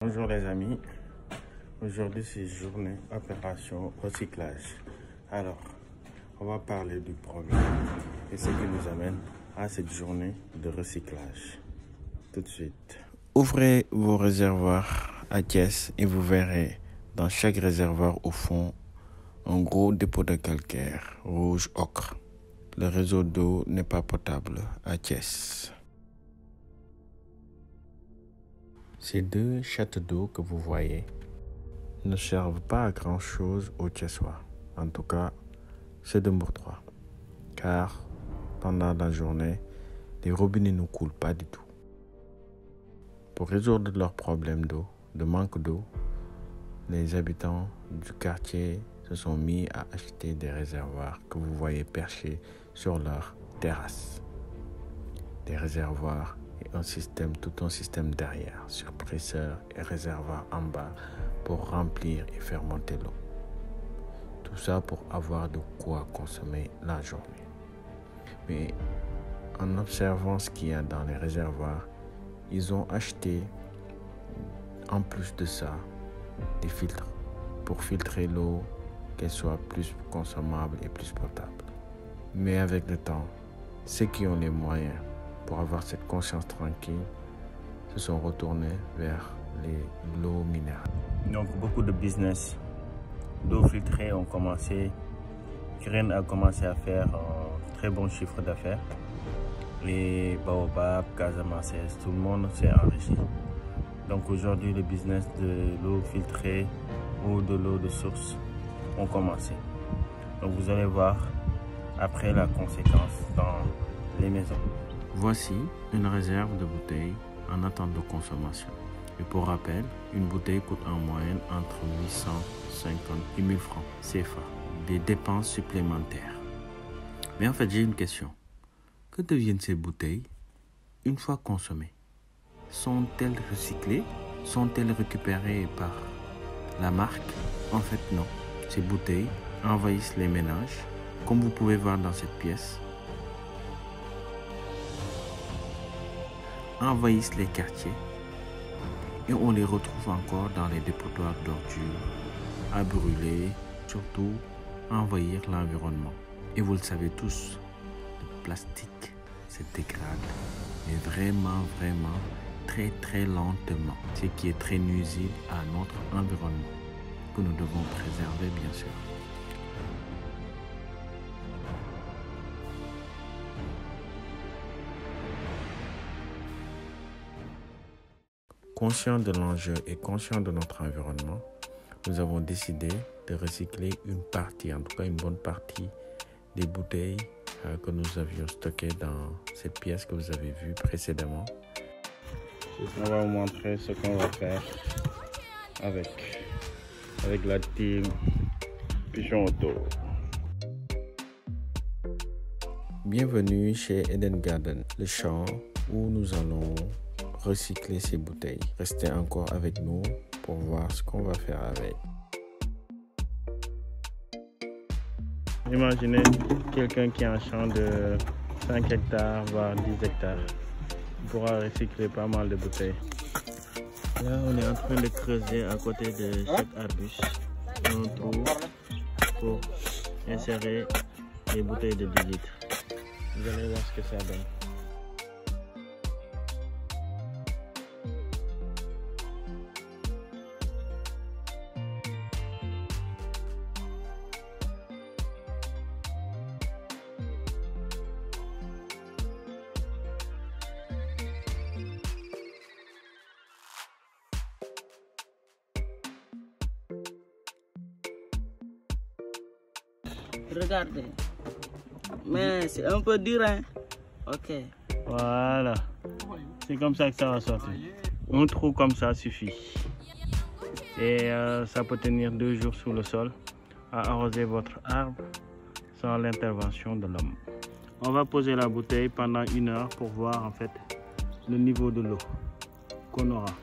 Bonjour les amis, aujourd'hui c'est journée opération recyclage. Alors, on va parler du problème et ce qui nous amène à cette journée de recyclage. Tout de suite. Ouvrez vos réservoirs à Thiès et vous verrez dans chaque réservoir au fond un gros dépôt de calcaire rouge ocre. Le réseau d'eau n'est pas potable à Thiès. Ces deux châteaux d'eau que vous voyez ne servent pas à grand chose aux Thiessois. En tout cas, ceux de Mbour 3. Car pendant la journée, les robinets ne coulent pas du tout. Pour résoudre leurs problèmes d'eau, de manque d'eau, les habitants du quartier se sont mis à acheter des réservoirs que vous voyez perchés sur leur terrasse. Des réservoirs et tout un système derrière, surpresseur et réservoir en bas pour remplir et faire monter l'eau. Tout ça pour avoir de quoi consommer la journée. Mais en observant ce qu'il y a dans les réservoirs, ils ont acheté, en plus de ça, des filtres pour filtrer l'eau, qu'elle soit plus consommable et plus potable. Mais avec le temps, ceux qui ont les moyens pour avoir cette conscience tranquille se sont retournés vers l'eau minérale. Donc beaucoup de business d'eau filtrée ont commencé. Kiren a commencé à faire un très bon chiffre d'affaires. Les Baobab, Casamance, tout le monde s'est enrichi. Donc aujourd'hui, le business de l'eau filtrée ou de l'eau de source ont commencé. Donc vous allez voir après la conséquence dans les maisons. Voici une réserve de bouteilles en attente de consommation. Et pour rappel, une bouteille coûte en moyenne entre 850 et 1000 francs CFA, des dépenses supplémentaires. Mais en fait, j'ai une question. Que deviennent ces bouteilles une fois consommées? Sont-elles recyclées? Sont-elles récupérées par la marque? En fait, non. Ces bouteilles envahissent les ménages, comme vous pouvez voir dans cette pièce, envahissent les quartiers et on les retrouve encore dans les dépotoirs d'ordures, à brûler, surtout envahir l'environnement. Et vous le savez tous, le plastique se dégrade, mais vraiment très lentement, ce qui est très nuisible à notre environnement, que nous devons préserver bien sûr. Conscient de l'enjeu et conscient de notre environnement, nous avons décidé de recycler une partie, en tout cas une bonne partie des bouteilles que nous avions stockées dans cette pièce que vous avez vue précédemment. On va vous montrer ce qu'on va faire avec la team Pigeon Auto. Bienvenue chez Eden Garden, le champ où nous allons recycler ces bouteilles. Restez encore avec nous pour voir ce qu'on va faire avec. Imaginez quelqu'un qui a un champ de 5 hectares, voire 10 hectares. Il pourra recycler pas mal de bouteilles. Là, on est en train de creuser à côté de chaque arbuste un trou pour insérer les bouteilles de 10 litres. Vous allez voir ce que ça donne. Regardez. Mais c'est un peu dur, hein? Ok. Voilà. C'est comme ça que ça va sortir. Un trou comme ça suffit. Et ça peut tenir 2 jours sous le sol à arroser votre arbre sans l'intervention de l'homme. On va poser la bouteille pendant 1 heure pour voir en fait le niveau de l'eau qu'on aura.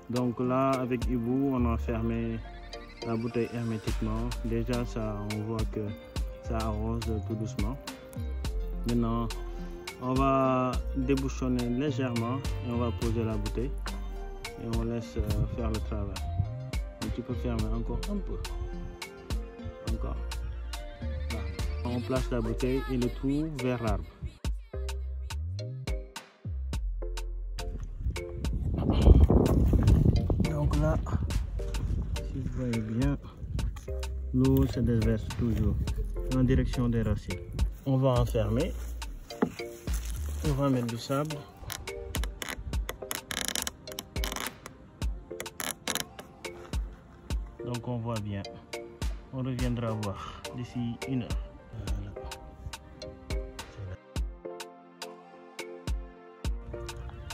Donc là, avec Ibou, on a fermé la bouteille hermétiquement. Déjà, on voit que ça arrose tout doucement. Maintenant, on va débouchonner légèrement et on va poser la bouteille. et on laisse faire le travail. Donc tu peux fermer encore un peu. Encore. Là. On place la bouteille et le tout vers l'arbre. Donc là, si vous voyez bien, l'eau se déverse toujours en direction des racines. On va enfermer. On va mettre du sable. Donc on voit bien. On reviendra voir d'ici 1 heure. Voilà.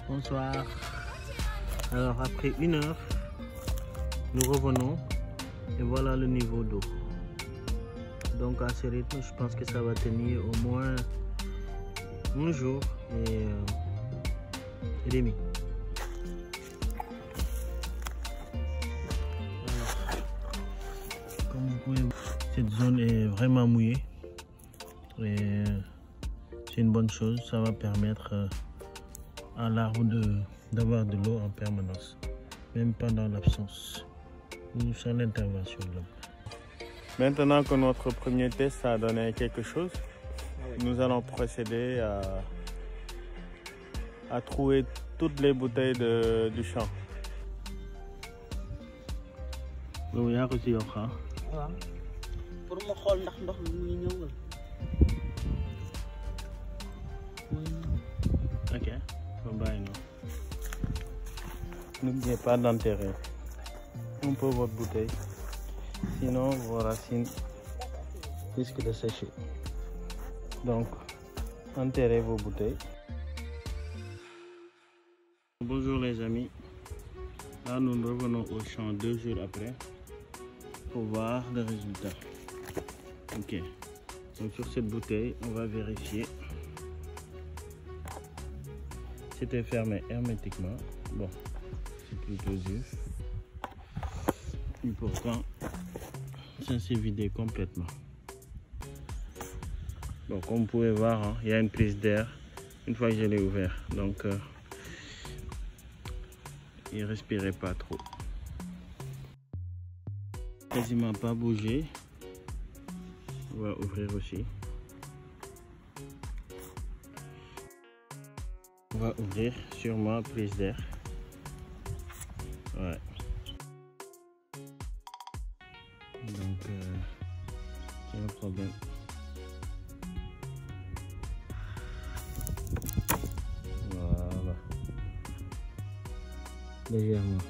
Bonsoir. Alors après 1 heure, nous revenons et voilà le niveau d'eau. Donc à ce rythme, je pense que ça va tenir au moins 1 jour et demi. Comme vous pouvez voir, cette zone est vraiment mouillée et c'est une bonne chose. Ça va permettre à l'arbre d'avoir de l'eau en permanence, même pendant l'absence ou sans l'intervention de l'homme. Maintenant que notre premier test a donné quelque chose, nous allons procéder à trouver toutes les bouteilles du champ. Loolu yaa ko ci yokk ah. waaw pour mu xool ndax ndox mi muy ñëwal. Ok, on bàyyi noonu. N'oubliez pas d'enterrer un peu votre bouteille, sinon vos racines risquent de sécher. Donc, enterrez vos bouteilles. Bonjour les amis. Là, nous revenons au champ 2 jours après pour voir le résultat. Ok. Donc sur cette bouteille, on va vérifier. C'était fermé hermétiquement. Bon, c'est plutôt dur. Et pourtant, ça s'est vidé complètement. Donc comme vous pouvez voir, hein, il y a une prise d'air une fois que je l'ai ouvert. Donc il ne respirait pas trop. Quasiment pas bougé. On va ouvrir aussi. On va ouvrir sûrement prise d'air. Ouais. Donc c'est un problème. Voilà. Légèrement.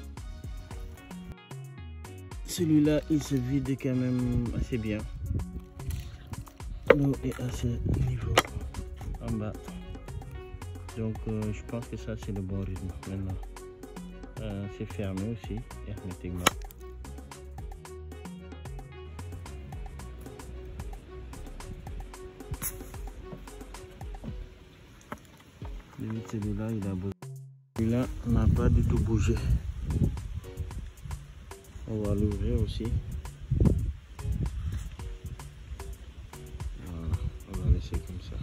Celui-là, il se vide quand même assez bien. L'eau est à ce niveau en bas. Donc je pense que ça c'est le bon rythme maintenant. C'est fermé aussi hermétiquement. Celui-là, il a bougé. Celui-là n'a pas du tout bougé. On va l'ouvrir aussi. Voilà, on va laisser comme ça.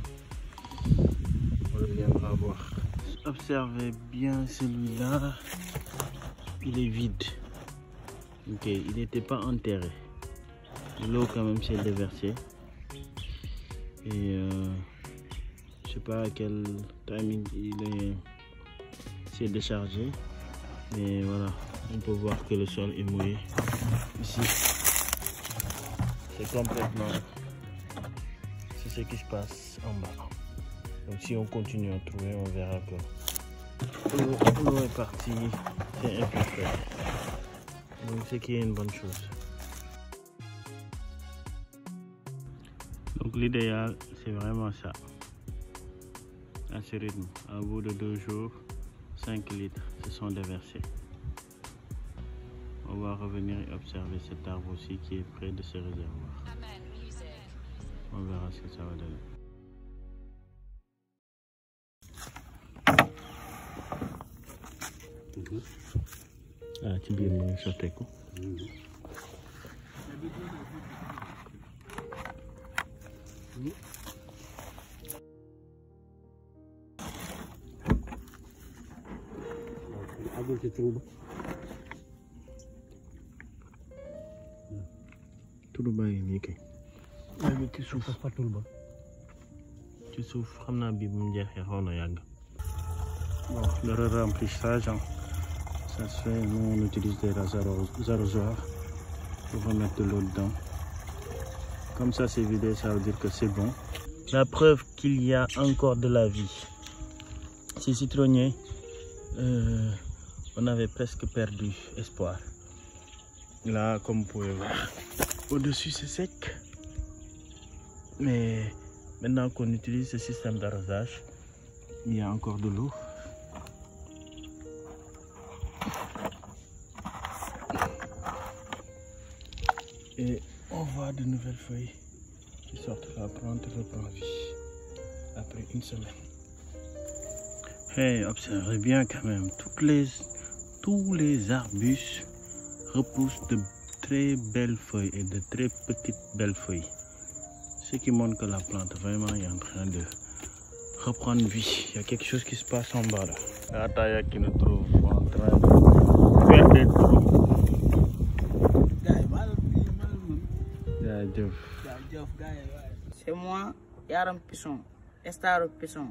On reviendra voir. Observez bien celui-là. Il est vide. Ok, il n'était pas enterré. L'eau quand même s'est déversée. Et je sais pas à quel timing il s'est déchargé. Mais voilà, on peut voir que le sol est mouillé. Ici, c'est complètement... C'est ce qui se passe en bas. Donc si on continue à trouver, on verra que l'eau est partie. C'est infiltré. Donc ce qui est une bonne chose. Donc l'idéal, c'est vraiment ça. À ce rythme, à bout de 2 jours, 5 litres se sont déversés. On va revenir et observer cet arbre aussi qui est près de ce réservoir. On verra ce que ça va donner. Ah, tu viens de sortir quoi? Agora que tudo. poudre baa ngi nii kay. léegi ci suuf fatul ba. ci suuf xam naa bii bu mu jeexee xaw na yàgg. Bon, le remplissage, hein. Ça se fait, nous on utilise des arrosoirs pour remettre de l'eau dedans. Comme ça c'est vidé, ça veut dire que c'est bon. La preuve qu'il y a encore de la vie. Ces citronniers, on avait presque perdu espoir. Là, comme vous pouvez voir, au-dessus c'est sec. Mais maintenant qu'on utilise ce système d'arrosage, il y a encore de l'eau. Et on voit de nouvelles feuilles qui sortent. La plante reprend vie après une semaine. Hey, observez bien quand même, tous les arbustes repoussent de très belles feuilles et de très petites belles feuilles. Ce qui montre que la plante vraiment est en train de reprendre vie. Il y a quelque chose qui se passe en bas là. Ataya qui nous trouve en train de faire des trous. C'est moi, Yaram Pisson, Estaro Pisson.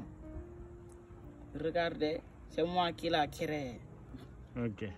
Regardez, c'est moi qui l'a créé. Ok.